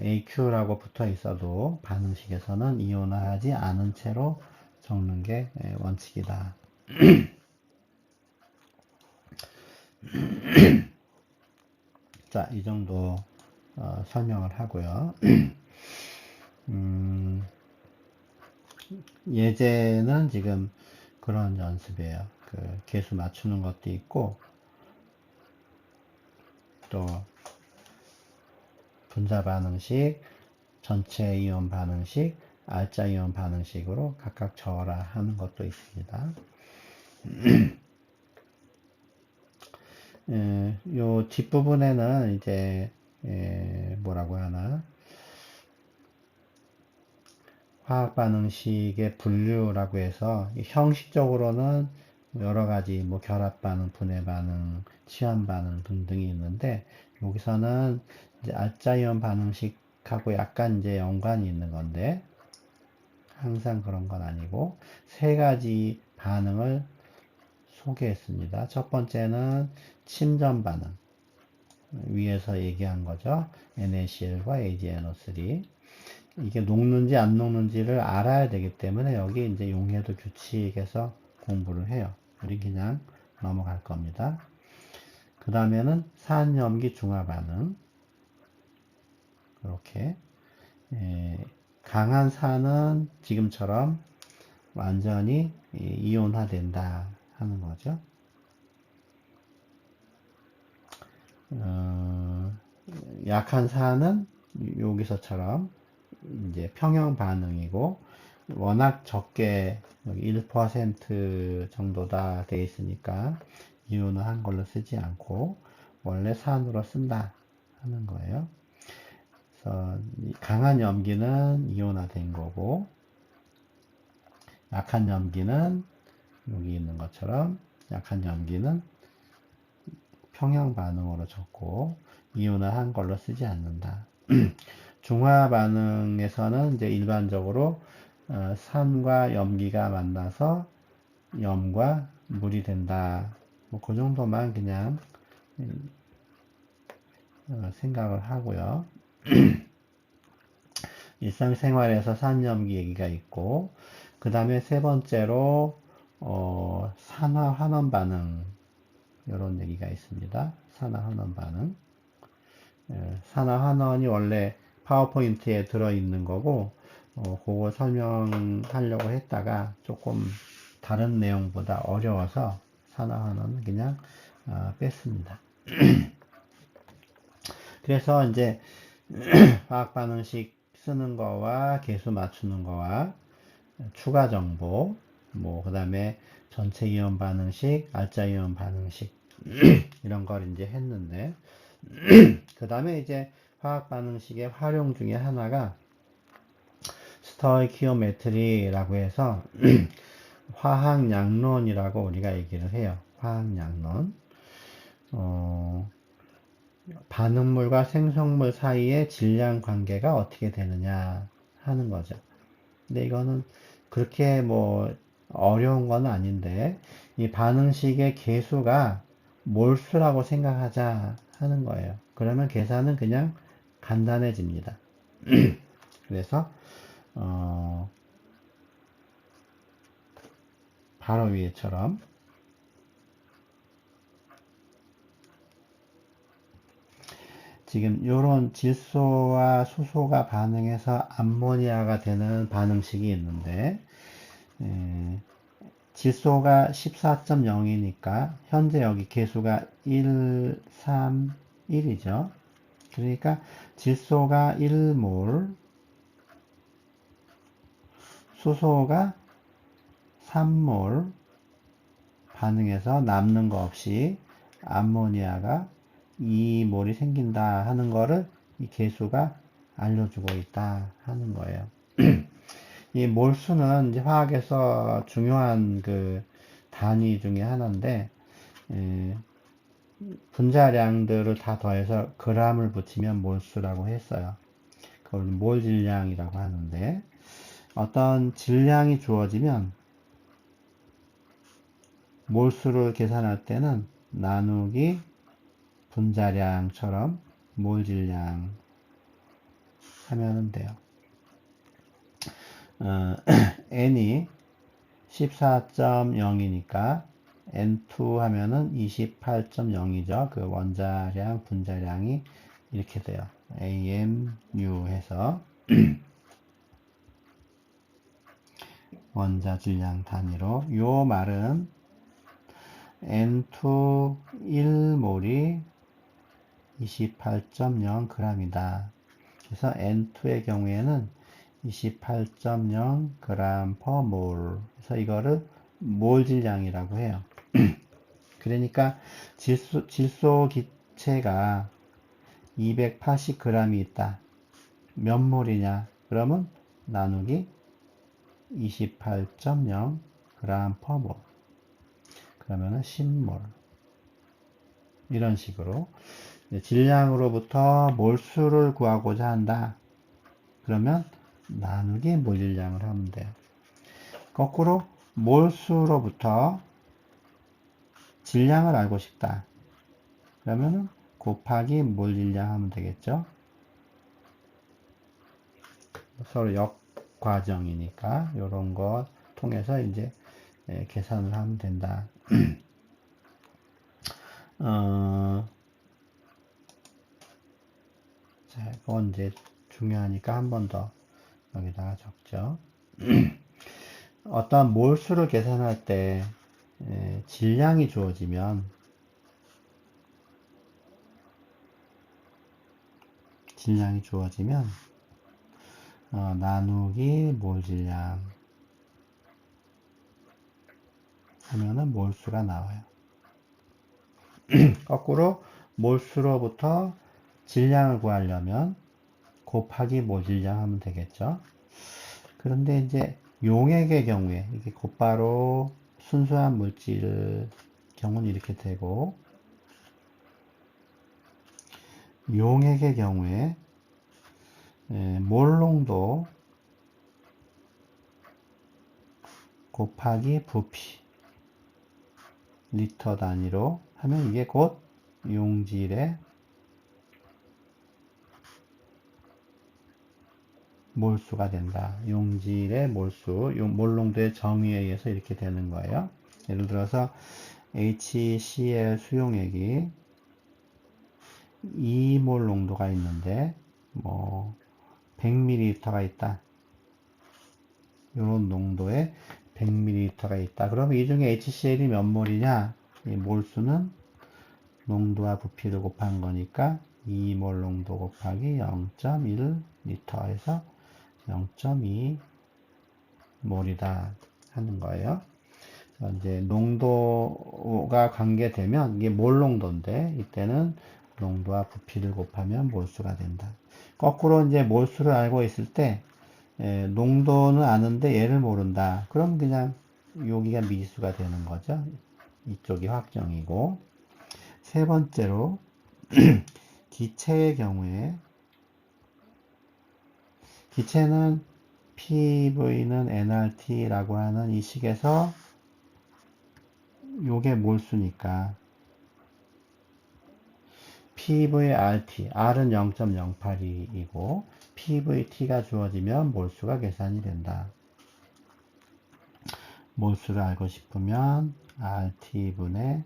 AQ라고 붙어 있어도 반응식에서는 이온화하지 않은 채로 적는 게 원칙이다. 자, 이 정도 설명을 하고요. 예제는 지금 그런 연습이에요. 그 개수 맞추는 것도 있고 또 분자 반응식, 전체 이온 반응식, 알자 이온 반응식으로 각각 적어라 하는 것도 있습니다. 요 뒷부분에는 이제 뭐라고 하나 화학 반응식의 분류라고 해서 형식적으로는 여러 가지 뭐 결합 반응, 분해 반응, 취한 반응 등등이 있는데 여기서는 이제 알자이온 반응식하고 약간 이제 연관이 있는 건데 항상 그런 건 아니고 세 가지 반응을 소개했습니다. 첫 번째는 침전 반응. 위에서 얘기한 거죠. NaCl과 AgNO3. 이게 녹는지 안 녹는지를 알아야 되기 때문에 여기 이제 용해도 규칙에서 공부를 해요. 우리 그냥 넘어갈 겁니다. 그 다음에는 산염기 중화 반응. 이렇게 강한 산은 지금처럼 완전히 이온화된다 하는 거죠. 약한 산은 여기서처럼 이제 평형 반응이고 워낙 적게 1% 정도다 돼 있으니까 이온화한 걸로 쓰지 않고 원래 산으로 쓴다 하는 거예요. 그래서 강한 염기는 이온화된 거고 약한 염기는 여기 있는 것처럼 약한 염기는 평형 반응으로 적고 이온화한 걸로 쓰지 않는다. 중화 반응에서는 이제 일반적으로 산과 염기가 만나서 염과 물이 된다. 뭐 그 정도만 그냥 생각을 하고요. 일상생활에서 산염기 얘기가 있고 그 다음에 세 번째로 산화 환원 반응 이런 얘기가 있습니다. 산화 환원 반응. 산화 환원이 원래 파워포인트에 들어있는 거고 그거 설명하려고 했다가 조금 다른 내용보다 어려워서 산화 환원은 그냥 뺐습니다. 그래서 이제 화학 반응식 쓰는 거와 개수 맞추는 거와 추가 정보 뭐 그다음에 전체 이온 반응식, 알자 이온 반응식 이런 걸 이제 했는데 그 다음에 이제 화학 반응식의 활용 중에 하나가 스토이키오메트리라고 해서 화학 양론이라고 우리가 얘기를 해요. 화학 양론. 반응물과 생성물 사이의 질량 관계가 어떻게 되느냐 하는 거죠. 근데 이거는 그렇게 뭐 어려운 건 아닌데, 이 반응식의 계수가 몰수라고 생각하자 하는 거예요. 그러면 계산은 그냥 간단해집니다. 그래서 바로 위에처럼 지금 이런 질소와 수소가 반응해서 암모니아가 되는 반응식이 있는데, 질소가 14.0이니까 현재 여기 계수가 1, 3, 1이죠. 그러니까 질소가 1몰, 수소가 3몰 반응해서 남는 거 없이 암모니아가 2몰이 생긴다 하는 거를 이 계수가 알려주고 있다 하는 거예요. 이 몰수는 이제 화학에서 중요한 그 단위 중에 하나인데, 분자량들을 다 더해서 g을 붙이면 몰수라고 했어요. 그걸 몰 질량이라고 하는데, 어떤 질량이 주어지면 몰수를 계산할 때는 나누기 분자량처럼 몰 질량 하면 돼요. n이 14.0이니까 N2 하면은 28.0이죠. 그 원자량, 분자량이 이렇게 돼요. AMU 해서 원자 질량 단위로. 요 말은 N2 1몰이 28.0g이다. 그래서 N2의 경우에는 28.0 g per mol. 그래서 이거를 몰 질량이라고 해요. 그러니까 질소 기체가 280g이 있다. 몇 몰이냐? 그러면 나누기 28.0 g per mol. 그러면은 10몰. 이런 식으로 질량으로부터 몰수를 구하고자 한다. 그러면 나누기 몰질량을 하면 돼요. 거꾸로 몰수로부터 질량을 알고 싶다. 그러면은 곱하기 몰질량 하면 되겠죠. 서로 역과정이니까 이런 거 통해서 이제 계산을 하면 된다. 자, 이건 이제 중요하니까 한 번 더 여기다가 적죠. 어떤 몰수를 계산할 때 질량이 주어지면 나누기 몰질량 하면은 몰수가 나와요. 거꾸로 몰수로부터 질량을 구하려면 곱하기 몰질량 하면 되겠죠. 그런데 이제 용액의 경우에 이게 곧바로 순수한 물질 경우는 이렇게 되고, 용액의 경우에 몰농도 곱하기 부피 리터 단위로 하면 이게 곧 용질의 몰수가 된다. 용질의 몰수, 몰농도의 정의에 의해서 이렇게 되는 거예요. 예를 들어서 HCl 수용액이 2몰 농도가 있는데 뭐 100ml가 있다. 이런 농도의 100ml가 있다. 그러면 이 중에 HCl이 몇 몰이냐? 이 몰수는 농도와 부피를 곱한 거니까 2몰 농도 곱하기 0.1L에서 0.2몰이다 하는 거예요. 이제 농도가 관계되면 이게 몰 농도인데 이때는 농도와 부피를 곱하면 몰수가 된다. 거꾸로 이제 몰수를 알고 있을 때 농도는 아는데 얘를 모른다. 그럼 그냥 여기가 미수가 되는 거죠. 이쪽이 확정이고. 세 번째로 기체의 경우에 기체는 PV는 nRT라고 하는 이 식에서 요게 몰수니까 PVRT, R은 0.082이고 PVT가 주어지면 몰수가 계산이 된다. 몰수를 알고 싶으면 RT분의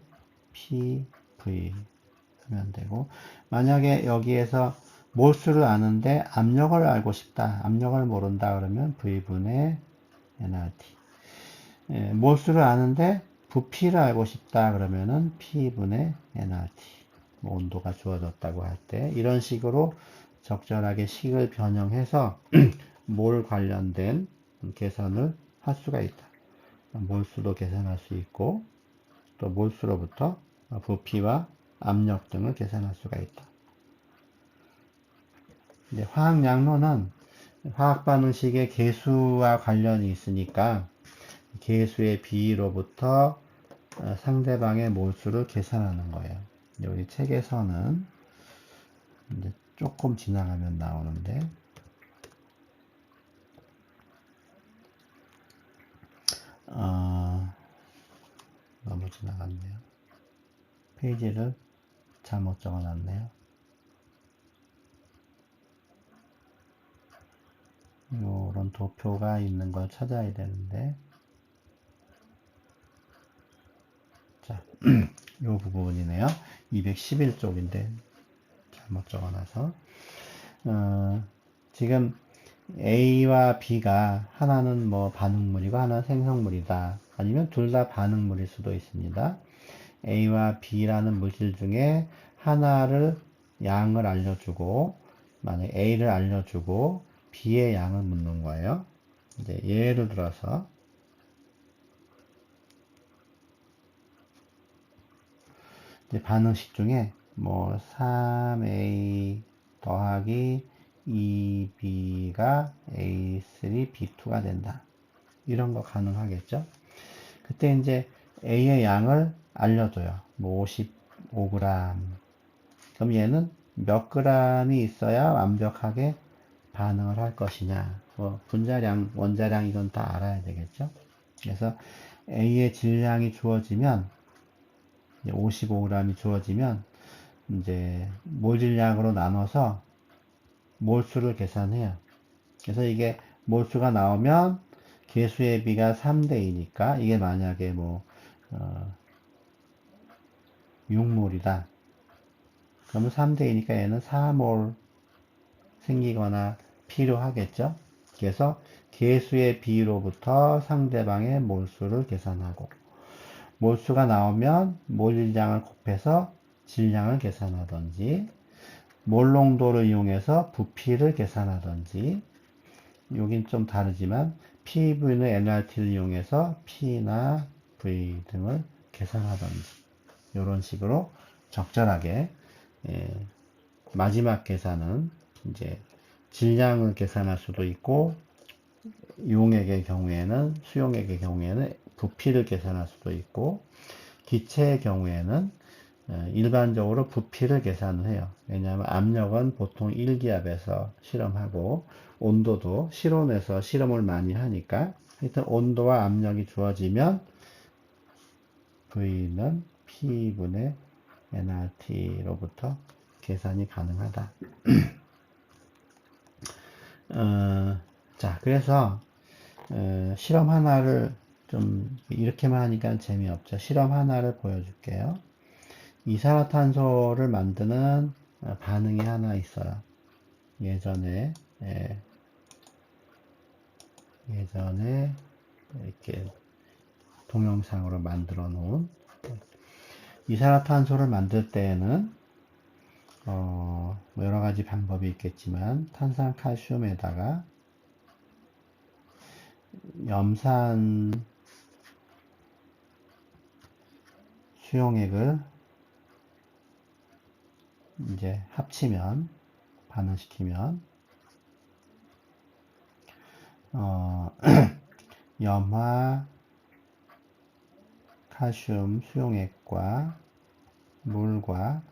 PV 하면 되고, 만약에 여기에서 몰수를 아는데 압력을 알고 싶다, 압력을 모른다 그러면 V분의 nRT. 몰수를 아는데 부피를 알고 싶다 그러면은 P분의 nRT. 온도가 주어졌다고 할 때 이런 식으로 적절하게 식을 변형해서 몰 관련된 계산을 할 수가 있다. 몰수도 계산할 수 있고 또 몰수로부터 부피와 압력 등을 계산할 수가 있다. 근데 화학 양로는 화학 반응식의 계수와 관련이 있으니까 계수의 비로부터 상대방의 몰수를 계산하는 거예요. 여기 책에서는 이제 조금 지나가면 나오는데, 너무 지나갔네요. 페이지를 잘못 적어놨네요. 요런 도표가 있는 걸 찾아야 되는데, 자, 요 부분이네요. 211쪽인데 잘못 적어놔서 지금 A와 B가 하나는 뭐 반응물이고 하나는 생성물이다. 아니면 둘 다 반응물일 수도 있습니다. A와 B라는 물질 중에 하나를 양을 알려주고, 만약 A를 알려주고 B의 양을 묻는 거예요. 이제 예를 들어서 이제 반응식 중에 뭐 3A 더하기 2B가 A3, B2가 된다. 이런 거 가능하겠죠? 그때 이제 A의 양을 알려줘요. 뭐 55g. 그럼 얘는 몇 g이 있어야 완벽하게 반응을 할 것이냐. 뭐 분자량, 원자량 이건 다 알아야 되겠죠? 그래서 A의 질량이 주어지면 55g이 주어지면 이제 몰질량으로 나눠서 몰수를 계산해요. 그래서 이게 몰수가 나오면 계수의 비가 3대2니까 이게 만약에 뭐 6몰이다. 그러면 3대2니까 얘는 4몰 생기거나 필요하겠죠. 그래서 계수의 비로부터 상대방의 몰수를 계산하고, 몰수가 나오면 몰질량을 곱해서 질량을 계산하든지, 몰농도를 이용해서 부피를 계산하든지, 여긴 좀 다르지만 PV는 nRT를 이용해서 P나 V 등을 계산하든지, 이런 식으로 적절하게 마지막 계산은 이제 질량을 계산할 수도 있고, 용액의 경우에는, 수용액의 경우에는 부피를 계산할 수도 있고, 기체의 경우에는 일반적으로 부피를 계산을 해요. 왜냐하면 압력은 보통 1기압에서 실험하고, 온도도 실온에서 실험을 많이 하니까, 하여튼 온도와 압력이 주어지면 V는 P분의 nRT로부터 계산이 가능하다. 자, 그래서 실험 하나를 좀 이렇게만 하니까 재미없죠. 실험 하나를 보여줄게요. 이산화탄소를 만드는 반응이 하나 있어요. 예전에 이렇게 동영상으로 만들어 놓은, 이산화탄소를 만들 때에는 뭐 여러 가지 방법이 있겠지만 탄산칼슘에다가 염산 수용액을 이제 합치면, 반응시키면 염화 칼슘 수용액과 물과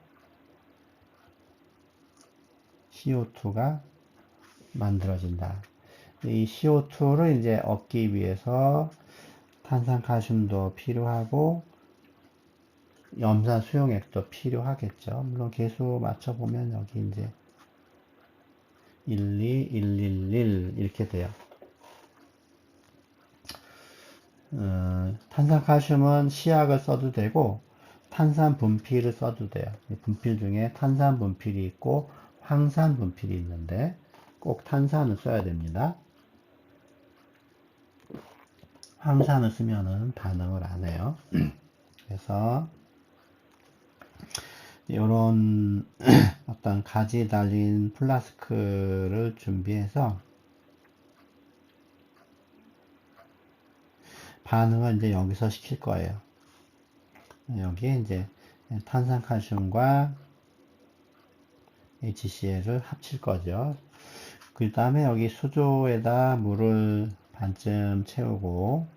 CO2가 만들어진다. 이 CO2를 이제 얻기 위해서 탄산칼슘도 필요하고 염산 수용액도 필요하겠죠. 물론 계수 맞춰보면 여기 이제 1, 2, 1, 1, 1 이렇게 돼요. 탄산칼슘은 시약을 써도 되고 탄산 분필을 써도 돼요. 분필 중에 탄산 분필이 있고 황산 분필이 있는데 꼭 탄산을 써야 됩니다. 황산을 쓰면은 반응을 안 해요. 그래서 이런 어떤 가지 달린 플라스크를 준비해서 반응을 이제 여기서 시킬 거예요. 여기에 이제 탄산칼슘과 HCl을 합칠 거죠. 그 다음에 여기 수조에다 물을 반쯤 채우고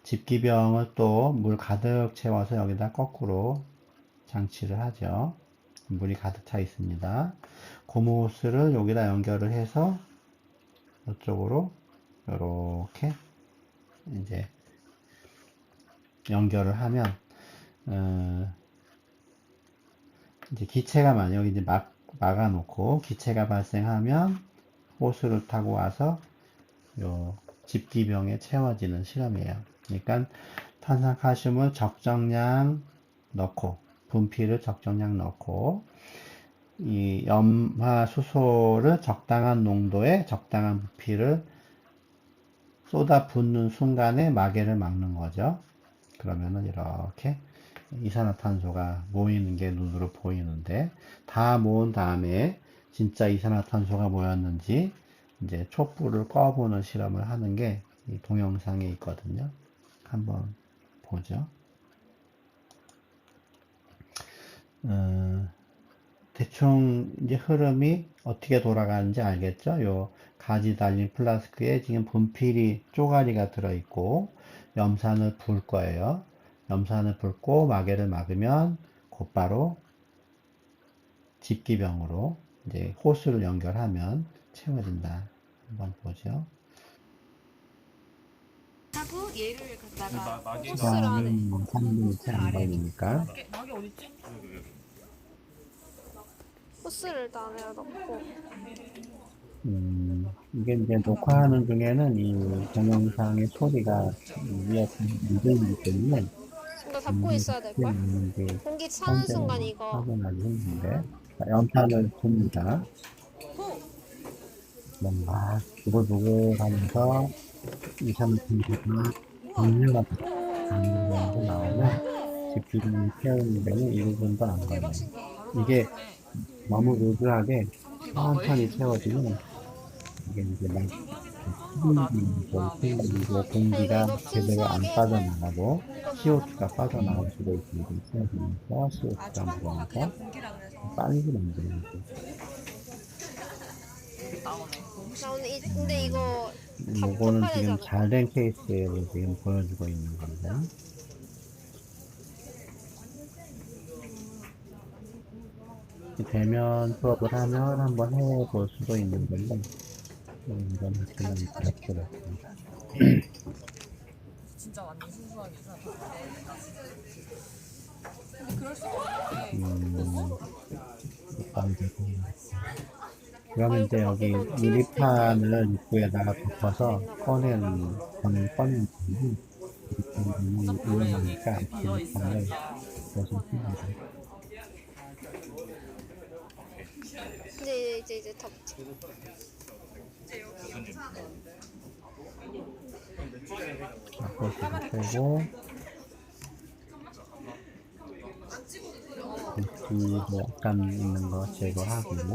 집기병을 또 물 가득 채워서 여기다 거꾸로 장치를 하죠. 물이 가득 차 있습니다. 고무 호스를 여기다 연결을 해서 이쪽으로 이렇게 이제 연결을 하면 이제 기체가 여기 이제 막아 놓고 기체가 발생하면 호스를 타고 와서 요 집기병에 채워지는 실험이에요. 그러니까 탄산칼슘을 적정량 넣고 분필을 적정량 넣고 이 염화수소를 적당한 농도의 적당한 부피를 쏟아 붓는 순간에 마개를 막는 거죠. 그러면은 이렇게 이산화탄소가 모이는 게 눈으로 보이는데 다 모은 다음에 진짜 이산화탄소가 모였는지 이제 촛불을 꺼보는 실험을 하는 게 이 동영상에 있거든요. 한번 보죠. 대충 이제 흐름이 어떻게 돌아가는지 알겠죠? 요 가지 달린 플라스크에 지금 분필이 쪼가리가 들어있고 염산을 불 거예요. 염산을 붓고 마개를 막으면 곧바로 집기병으로 이제 호스를 연결하면 채워진다. 한번 보죠. 하고 얘를 갖다가 호스를 시간은 3분이 채 안 걸리니까. 막이 어딨지? 호스를 일단 안에다 넣고 이게 이제 녹화하는 중에는 이 동영상의 소리가 위에 안 들리기 때문에 이거 닫고 있어야 어떻게 될걸? 나오는지 공기 차는 순간 현재는 이거 확인하기 힘든데. 자, 연탄을 둡니다. 뭔가 두글두글 하면서 이산화탄소가 정류가 정류가 나오면 집기름을 채우는 데는 1분도 안 걸려요. 이게 너무 루즈하게 천천히 채워지면 이게 이제 막 튀기고 공기가 이거 제대로 안 순수하게 빠져나가고 CO2가 빠져나올 수도 있으니까 채워지면서 CO2가 먹으면서 빨리 만드는 거죠. 나오네. 근데 이거 요거는 덮어야 되지 지금 않을까? 잘된 케이스를 지금 보여주고 있는 건데 대면 수업을 하면 한번 해볼 수도 있는 건데 이건 지금 어렵습니다. 진짜 완전 순수하게 근데 그럴 수가 없는 게 그러면 이제 여기 이거 튀길 수도 유리판을 입구에다가 덮어서 꺼내는 꺼내는 위험하니까 유리판을 조심합니다. 이제 덮지. 앞으로 빼고 글씨도 약간 있는 거 제거하고 그래서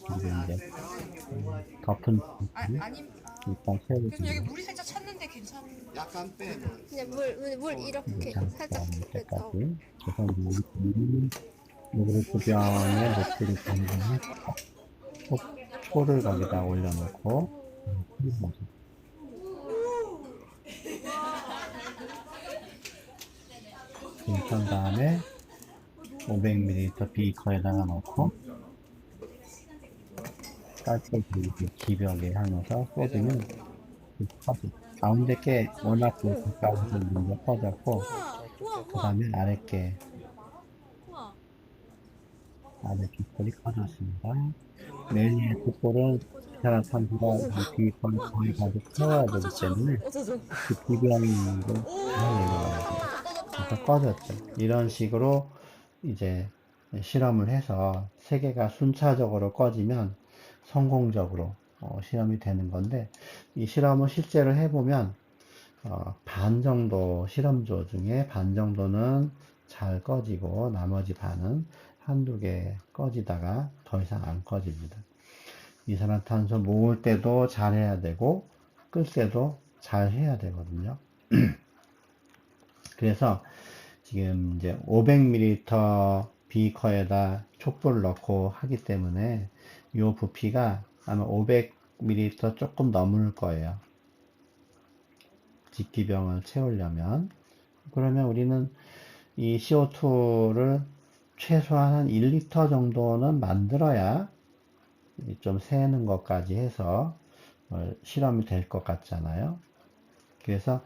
그리고 이제 덮은 부분 일단 그럼 여기 채워줍니다. 물이 살짝 찼는데 괜찮은 약간 빼. 그냥 물 이렇게 살짝 될 이렇게 때까지 그래서 요구르트 병에 노트를 담가서 초를 거기다 올려놓고 빈턴 다음에 500ml 비커에다가 넣고 짧게 길게 기벽에 향해서 쏟으면 커져. 가운데 게 워낙 가까워서 먼저 커졌고, 우와 우와 그 우와 다음에 아래 게, 우와. 아래 깃볼이 커졌습니다. 메뉴의 깃볼은 이산화탄소가 깃볼을 거의 가득 채워야 되기 때문에 어쩌죠? 그 기병도 잘 내려가야 돼요. 그래서 꺼졌죠. 이런 식으로 이제 실험을 해서 세 개가 순차적으로 꺼지면 성공적으로 실험이 되는 건데, 이 실험을 실제로 해보면 반 정도 실험조 중에 반 정도는 잘 꺼지고 나머지 반은 한두 개 꺼지다가 더 이상 안 꺼집니다. 이산화탄소 모을 때도 잘 해야 되고 끌 때도 잘 해야 되거든요. 그래서 지금 이제 500ml 비커에다 촛불을 넣고 하기 때문에 이 부피가 아마 500ml 조금 넘을 거예요. 직기병을 채우려면. 그러면 우리는 이 CO2를 최소한 한 1리터 정도는 만들어야 좀 새는 것까지 해서 실험이 될 것 같잖아요. 그래서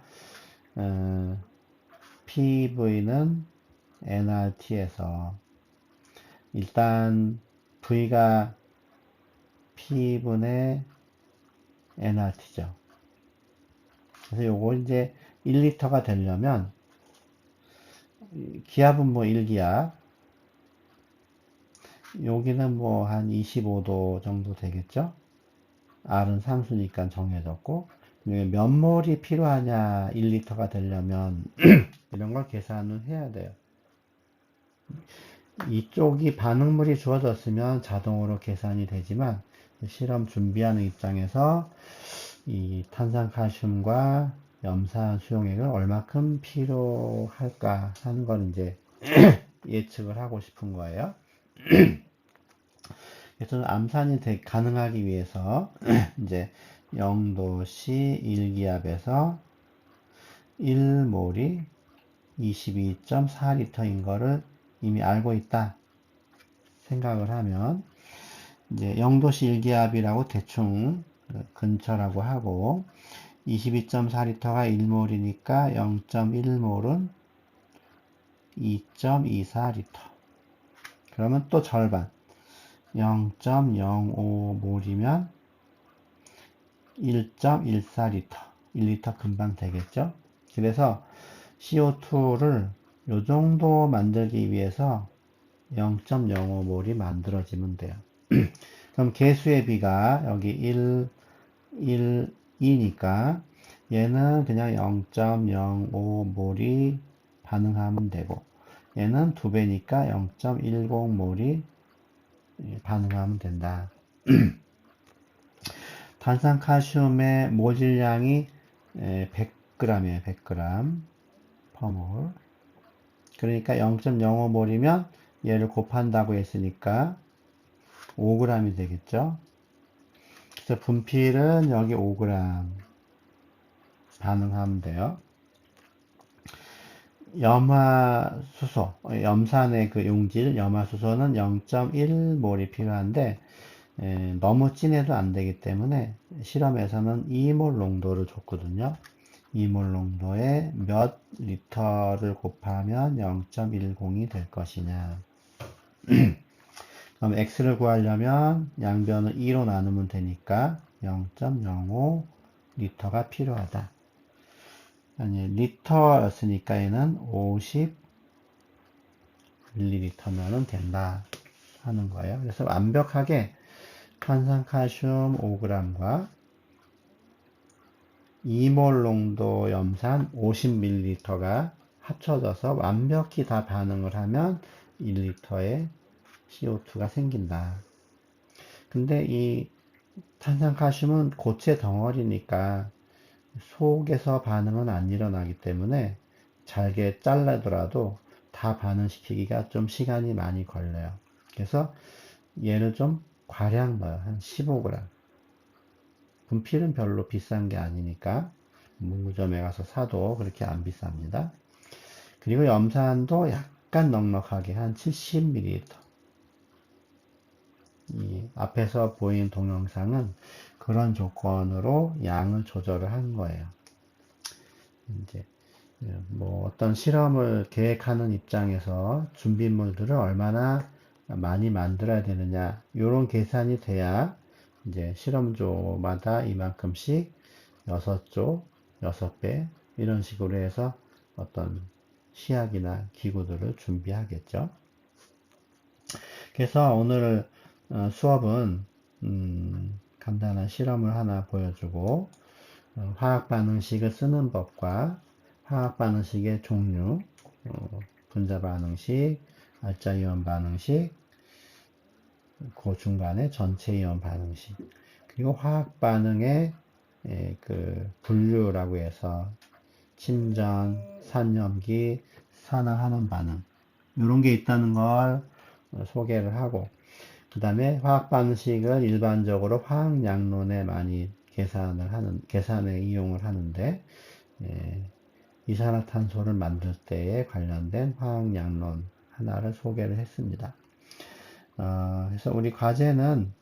PV는 nRT에서 일단 V가 P분의 nRT죠. 그래서 요거 이제 1리터가 되려면 기압은 뭐 1기압, 여기는 뭐 한 25도 정도 되겠죠. R은 상수니까 정해졌고, 몇 몰이 필요하냐 1리터가 되려면 이런 걸 계산을 해야 돼요. 이쪽이 반응물이 주어졌으면 자동으로 계산이 되지만 실험 준비하는 입장에서 이 탄산칼슘과 염산 수용액을 얼마큼 필요할까 하는 걸 이제 예측을 하고 싶은 거예요. 그래서 암산이 가능하기 위해서 이제 0도씨 1기압에서 1몰이 22.4리터인 거를 이미 알고 있다 생각을 하면 이제 0도씨 1기압이라고 대충 근처라고 하고 22.4리터가 1몰이니까 0.1몰은 2.24리터. 그러면 또 절반 0.05몰이면 1.14리터 1리터 금방 되겠죠. 그래서 CO2를 요 정도 만들기 위해서 0.05몰이 만들어지면 돼요. 그럼 개수의 비가 여기 1, 1, 2니까 얘는 그냥 0.05몰이 반응하면 되고 얘는 2배니까 0.10몰이 반응하면 된다. 탄산칼슘의 모질량이 100g이에요. 100g 퍼몰. 그러니까 0.05몰이면 얘를 곱한다고 했으니까 5g이 되겠죠. 그래서 분필은 여기 5g 반응하면 돼요. 염화수소, 염산의 그 용질, 염화수소는 0.1몰이 필요한데 너무 진해도 안 되기 때문에 실험에서는 2몰 농도를 줬거든요. 2몰 농도에 몇 리터를 곱하면 0.10이 될 것이냐. 그럼 X를 구하려면 양변을 2로 나누면 되니까 0.05 리터가 필요하다. 아니, 리터였으니까 얘는 50 밀리리터면 된다 하는 거예요. 그래서 완벽하게 탄산칼슘 5g과 2몰 농도 염산 50ml가 합쳐져서 완벽히 다 반응을 하면 1리터의 CO2가 생긴다. 근데 이 탄산칼슘은 고체 덩어리니까 속에서 반응은 안 일어나기 때문에 잘게 잘라더라도 다 반응시키기가 좀 시간이 많이 걸려요. 그래서 얘를 좀 과량 넣어요. 한 15g. 분필은 별로 비싼 게 아니니까 문구점에 가서 사도 그렇게 안 비쌉니다. 그리고 염산도 약간 넉넉하게 한 70ml. 이 앞에서 보인 동영상은 그런 조건으로 양을 조절을 한 거예요. 이제 뭐 어떤 실험을 계획하는 입장에서 준비물들을 얼마나 많이 만들어야 되느냐, 이런 계산이 돼야 이제 실험조마다 이만큼씩 6조, 6배 이런 식으로 해서 어떤 시약이나 기구들을 준비하겠죠. 그래서 오늘 수업은 간단한 실험을 하나 보여주고 화학 반응식을 쓰는 법과 화학 반응식의 종류, 분자 반응식, 알짜 이온 반응식, 그 중간에 전체 이온 반응식, 그리고 화학 반응의 그 분류라고 해서 침전, 산염기, 산화하는 반응, 이런 게 있다는 걸 소개를 하고, 그 다음에 화학 반응식을 일반적으로 화학 양론에 많이 계산에 이용을 하는데, 이산화탄소를 만들 때에 관련된 화학 양론 하나를 소개를 했습니다. 그래서 우리 과제는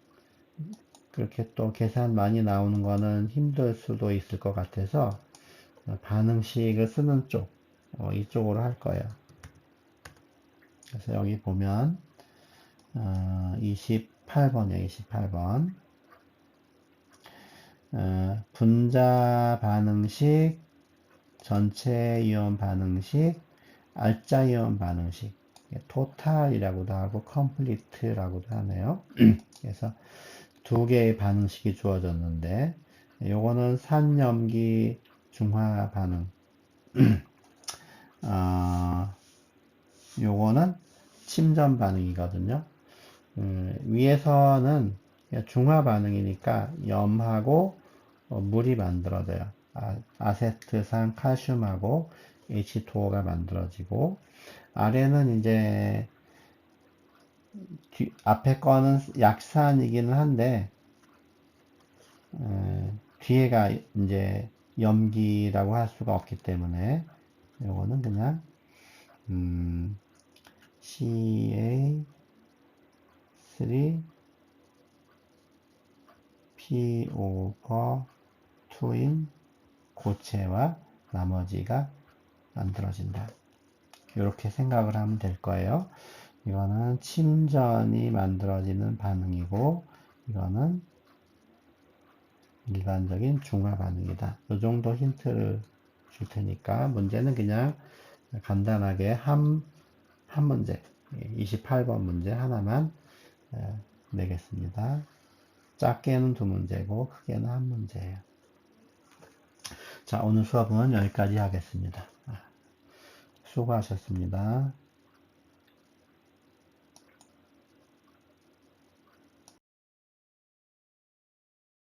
그렇게 또 계산 많이 나오는 거는 힘들 수도 있을 것 같아서 반응식을 쓰는 쪽, 이쪽으로 할 거예요. 그래서 여기 보면 28번이에요. 28번. 분자 반응식, 전체 이온 반응식, 알짜 이온 반응식, 토탈이라고도 하고 컴플리트라고도 하네요. 그래서 두 개의 반응식이 주어졌는데, 요거는 산염기 중화 반응, 요거는 침전 반응이거든요. 위에서는 중화 반응이니까 염하고 물이 만들어져요. 아세트산 칼슘하고 H2O가 만들어지고, 아래는 이제 앞에 거는 약산이기는 한데 뒤에가 이제 염기라고 할 수가 없기 때문에 요거는 그냥 CA3PO2인 고체와 나머지가 만들어진다. 이렇게 생각을 하면 될 거예요. 이거는 침전이 만들어지는 반응이고, 이거는 일반적인 중화 반응이다. 이 정도 힌트를 줄 테니까 문제는 그냥 간단하게 한 문제, 28번 문제 하나만 내겠습니다. 작게는 2문제고 크게는 1문제예요. 자, 오늘 수업은 여기까지 하겠습니다. 수고하셨습니다.